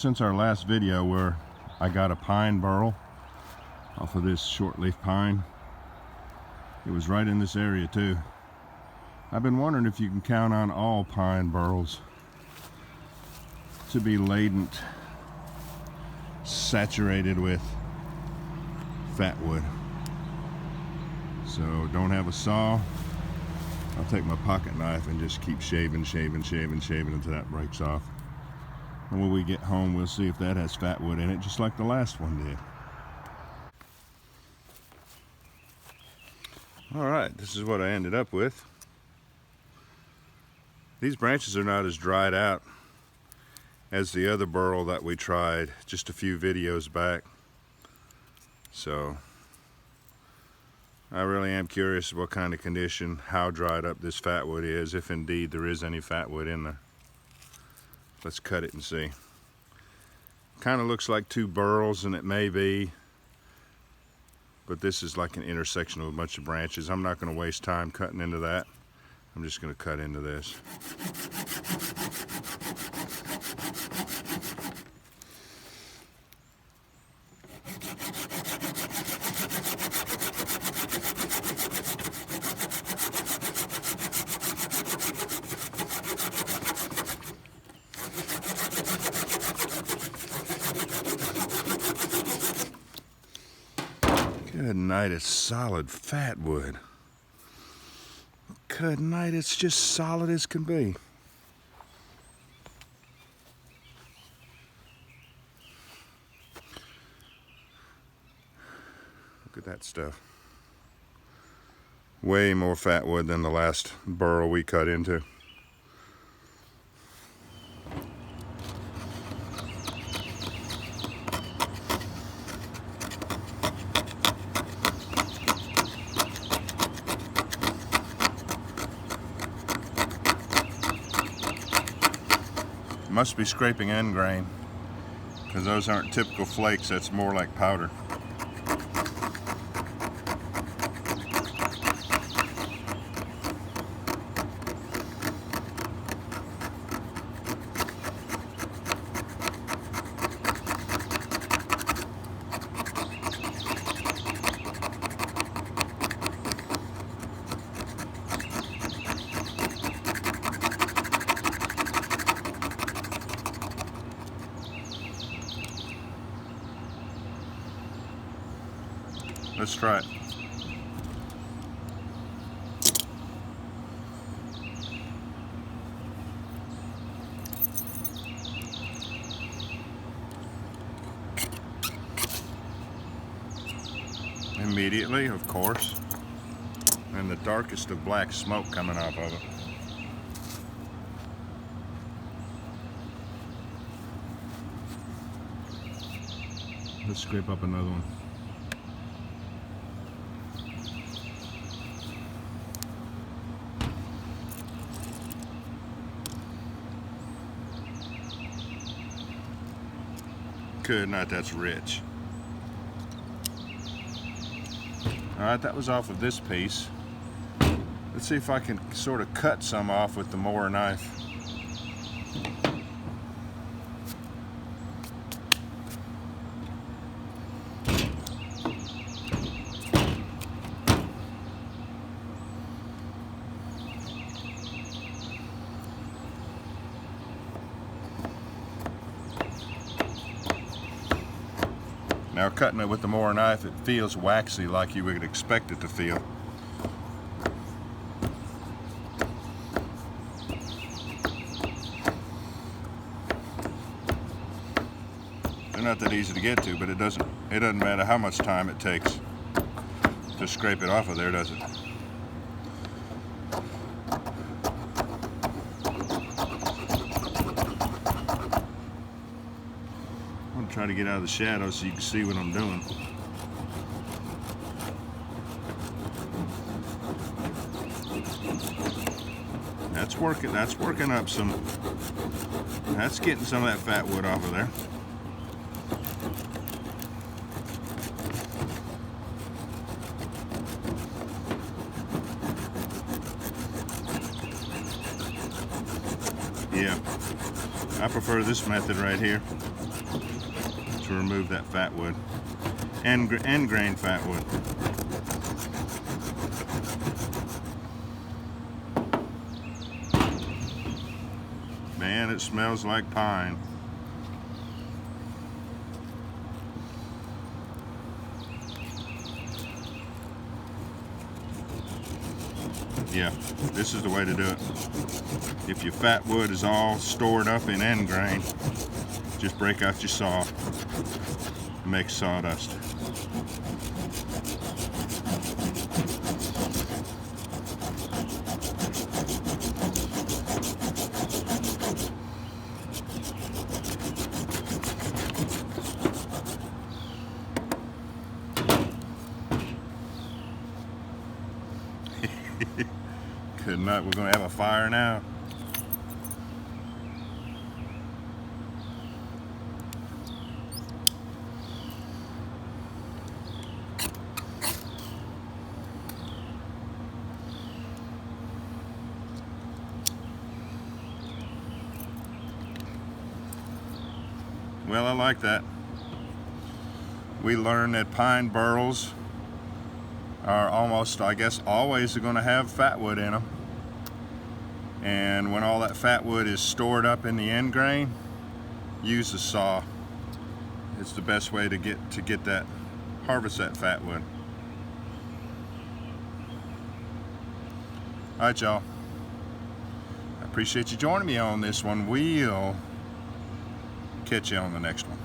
since our last video where I got a pine burl off of this shortleaf pine. It was right in this area too. I've been wondering if you can count on all pine burls to be latent, saturated with fatwood. So don't have a saw. I'll take my pocket knife and just keep shaving until that breaks off. And when we get home, we'll see if that has fatwood in it, just like the last one did. All right, this is what I ended up with. These branches are not as dried out as the other burl that we tried just a few videos back. So I really am curious what kind of condition, how dried up this fatwood is, if indeed there is any fatwood in there. Let's cut it and see. Kind of looks like two burls, and it may be, but this is like an intersection of a bunch of branches. I'm not going to waste time cutting into that. I'm just going to cut into this. Good night, it's solid fatwood. Good night, it's just solid as can be. Look at that stuff. Way more fatwood than the last burl we cut into. Must be scraping end grain, because those aren't typical flakes. That's more like powder. Let's try it. Immediately, of course, and the darkest of black smoke coming off of it. Let's scrape up another one. Good night, that's rich. Alright, that was off of this piece. Let's see if I can sort of cut some off with the mower knife. Now cutting it with the mower knife, it feels waxy like you would expect it to feel. They're not that easy to get to, but it doesn't matter how much time it takes to scrape it off of there, does it? Try to get out of the shadow so you can see what I'm doing. That's working up some, that's getting some of that fatwood off of there. Yeah, I prefer this method right here. to remove that fat wood, end grain fat wood. Man, it smells like pine. Yeah, this is the way to do it. If your fat wood is all stored up in end grain, just break out your saw and make sawdust. Good night. We're going to have a fire now. Well, I like that. We learned that pine burls are almost, I guess, always going to have fat wood in them. And when all that fat wood is stored up in the end grain, use a saw. It's the best way to get that, harvest that fat wood. All right, y'all. I appreciate you joining me on this one. We'll catch you on the next one.